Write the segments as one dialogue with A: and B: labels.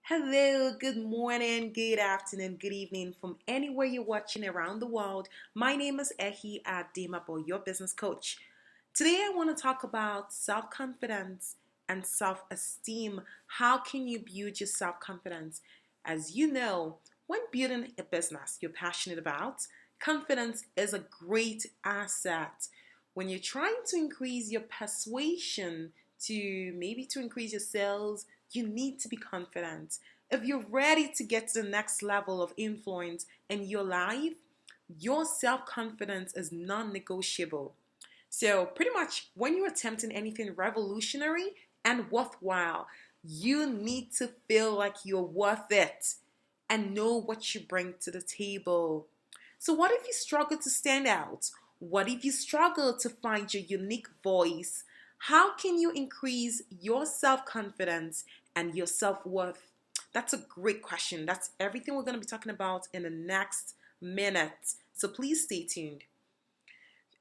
A: Hello, good morning, good afternoon, good evening from anywhere you're watching around the world. My name is Ehi Ademabo, your business coach. Today I want to talk about self-confidence and self-esteem. How can you build your self-confidence? As you know, when building a business you're passionate about, confidence is a great asset. When you're trying to increase your persuasion to increase your sales, you need to be confident. If you're ready to get to the next level of influence in your life, your self confidence is non negotiable. So, pretty much when you're attempting anything revolutionary and worthwhile, you need to feel like you're worth it and know what you bring to the table. So, what if you struggle to stand out? What if you struggle to find your unique voice? How can you increase your self confidence and your self worth? That's a great question. That's everything we're going to be talking about in the next minute. So, please stay tuned.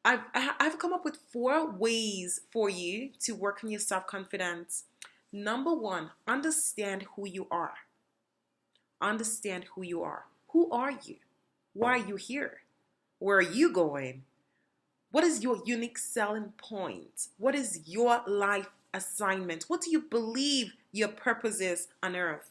A: I've come up with 4 ways for you to work on your self confidence. Number one, understand who you are. Understand who you are. Who are you? Why are you here? Where are you going? What is your unique selling point? What is your life assignment? What do you believe your purpose is on earth?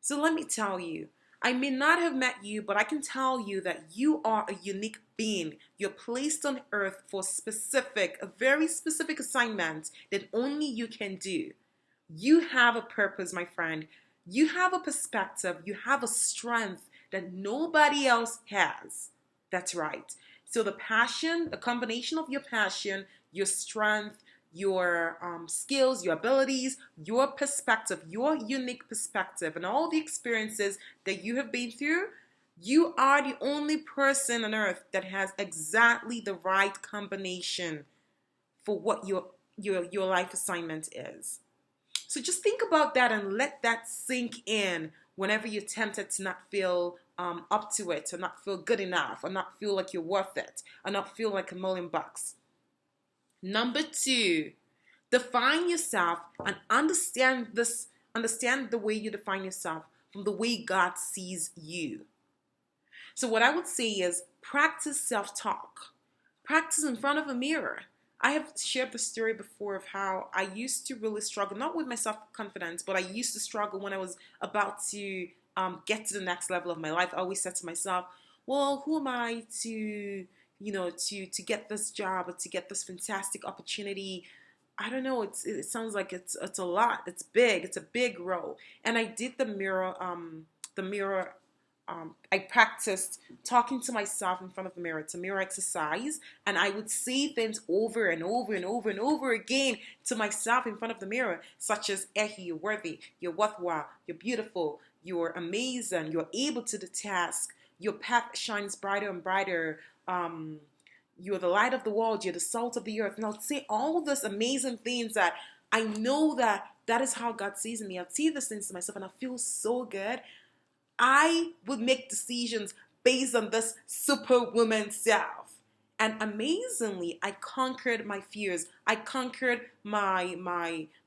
A: So let me tell you, I may not have met you, but I can tell you that you are a unique being. You're placed on earth for a very specific assignment that only you can do. You have a purpose, my friend. You have a perspective. You have a strength that nobody else has. That's right. So the passion, a combination of your passion, your strength, your skills, your abilities, your perspective, your unique perspective, and all the experiences that you have been through, you are the only person on earth that has exactly the right combination for what your life assignment is. So just think about that and let that sink in whenever you're tempted to not feel up to it, or not feel good enough, or not feel like you're worth it, or not feel like $1,000,000. Number two, define yourself and understand the way you define yourself from the way God sees you. So what I would say is practice self-talk. Practice in front of a mirror. I have shared the story before of how I used to really struggle, not with my self-confidence, but I used to struggle when I was about to get to the next level of my life. I always said to myself, well, who am I to get this job or to get this fantastic opportunity? I don't know. It sounds like it's a lot. It's big. It's a big role. And I did the mirror. I practiced talking to myself in front of the mirror. It's a mirror exercise, and I would say things over and over and over and over again to myself in front of the mirror, such as, Ehi, you're worthy, you're worthwhile, you're beautiful, you're amazing, you're able to the task, your path shines brighter and brighter, you're the light of the world, you're the salt of the earth. And I'll say all these amazing things that I know that is how God sees me. I'll say these things to myself and I feel so good. I would make decisions based on this superwoman self. And amazingly, I conquered my fears. I conquered my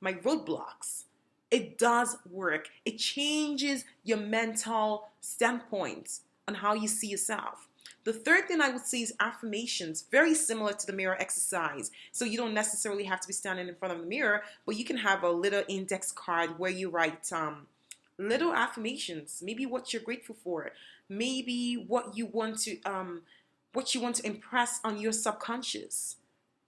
A: roadblocks. It does work. It changes your mental standpoint on how you see yourself. The third thing I would say is affirmations, very similar to the mirror exercise. So you don't necessarily have to be standing in front of the mirror, but you can have a little index card where you write little affirmations, maybe what you're grateful for, maybe what you want to impress on your subconscious.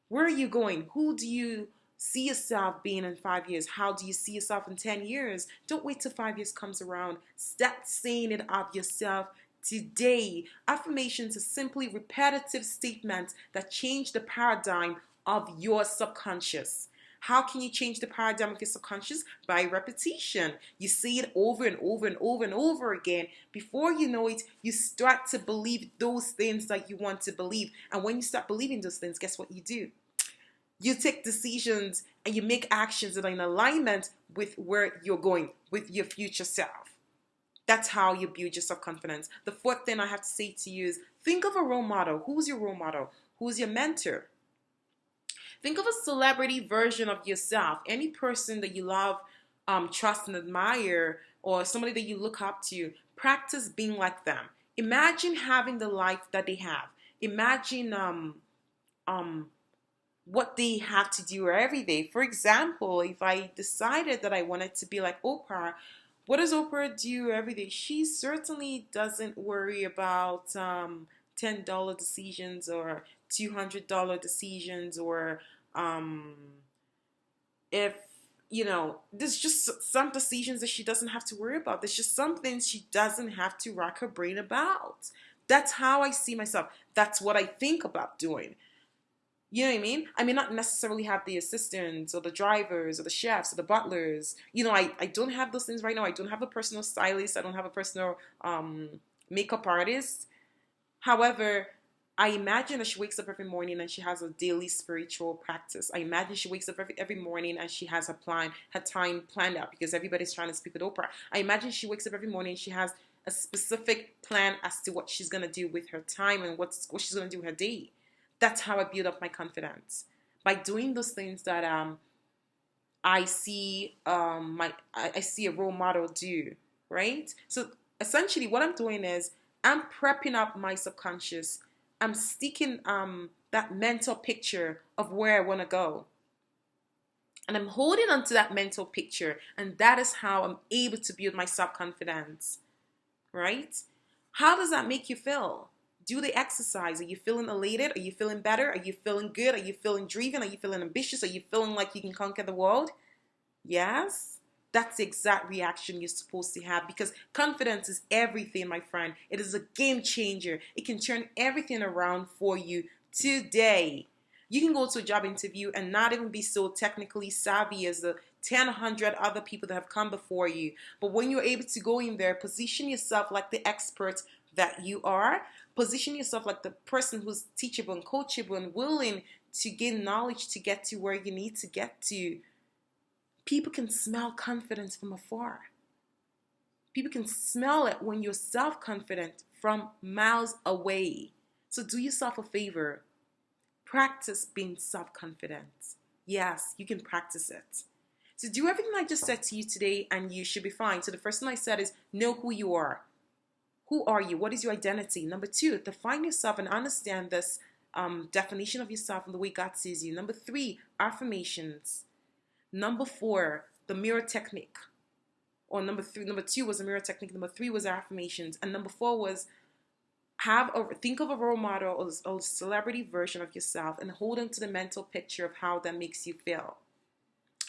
A: Where are you going? Who do you see yourself being in 5 years? How do you see yourself in 10 years? Don't wait till 5 years comes around. Start saying it of yourself today. Affirmations are simply repetitive statements that change the paradigm of your subconscious. How can you change the paradigm of your subconscious? By repetition. You say it over and over and over and over again. Before you know it, you start to believe those things that you want to believe. And when you start believing those things, guess what you do? You take decisions and you make actions that are in alignment with where you're going, with your future self. That's how you build your self-confidence. The fourth thing I have to say to you is think of a role model. Who's your role model? Who's your mentor? Think of a celebrity version of yourself. Any person that you love trust and admire, or somebody that you look up to, practice being like them. Imagine having the life that they have. Imagine um, what they have to do every day. For example, if I decided that I wanted to be like Oprah, what does Oprah do every day? She certainly doesn't worry about $10 decisions or $200 decisions, or um, if there's just some decisions that she doesn't have to worry about. There's just some things she doesn't have to rack her brain about. That's how I see myself. That's what I think about doing. You know what I mean? I may not necessarily have the assistants or the drivers or the chefs or the butlers. I don't have those things right now. I don't have a personal stylist. I don't have a personal makeup artist. However, I imagine that she wakes up every morning and she has a daily spiritual practice. I imagine she wakes up every morning and she has her time planned out, because everybody's trying to speak with Oprah. I imagine she wakes up every morning and she has a specific plan as to what she's going to do with her time and what she's going to do with her day. That's how I build up my confidence, by doing those things that I see I see a role model do, right? So essentially, what I'm doing is I'm prepping up my subconscious. I'm sticking that mental picture of where I want to go, and I'm holding onto that mental picture, and that is how I'm able to build my self-confidence, right? How does that make you feel? Do the exercise. Are you feeling elated? Are you feeling better? Are you feeling good? Are you feeling driven? Are you feeling ambitious? Are you feeling like you can conquer the world? Yes? That's the exact reaction you're supposed to have, because confidence is everything, my friend. It is a game changer. It can turn everything around for you today. You can go to a job interview and not even be so technically savvy as the 100 other people that have come before you. But when you're able to go in there, position yourself like the expert that you are. Position yourself like the person who's teachable and coachable and willing to gain knowledge to get to where you need to get to. People can smell confidence from afar. People can smell it when you're self-confident from miles away. So do yourself a favor. Practice being self-confident. Yes, you can practice it. So do everything I just said to you today and you should be fine. So the first thing I said is know who you are. Who are you? What is your identity? Number 2, define yourself and understand this definition of yourself and the way God sees you. Number 3, affirmations. Number 4, the mirror technique. Or number 2 was the mirror technique. Number 3 was affirmations. And number 4 was think of a role model or a celebrity version of yourself and hold on to the mental picture of how that makes you feel.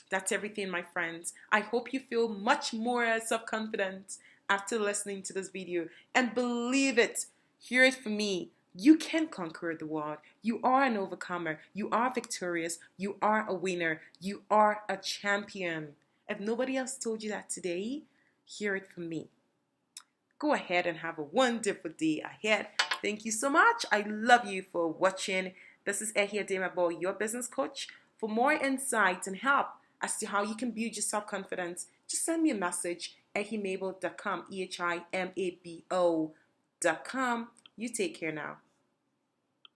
A: That's everything, my friends. I hope you feel much more self-confident after listening to this video. And believe it, hear it from me. You can conquer the world. You are an overcomer. You are victorious. You are a winner. You are a champion. If nobody else told you that today, hear it from me. Go ahead and have a wonderful day ahead. Thank you so much. I love you for watching. This is Ehi Ademabo, your business coach. For more insights and help as to how you can build your self-confidence, just send me a message, ehimabo.com, EHIMABO.com. You take care now.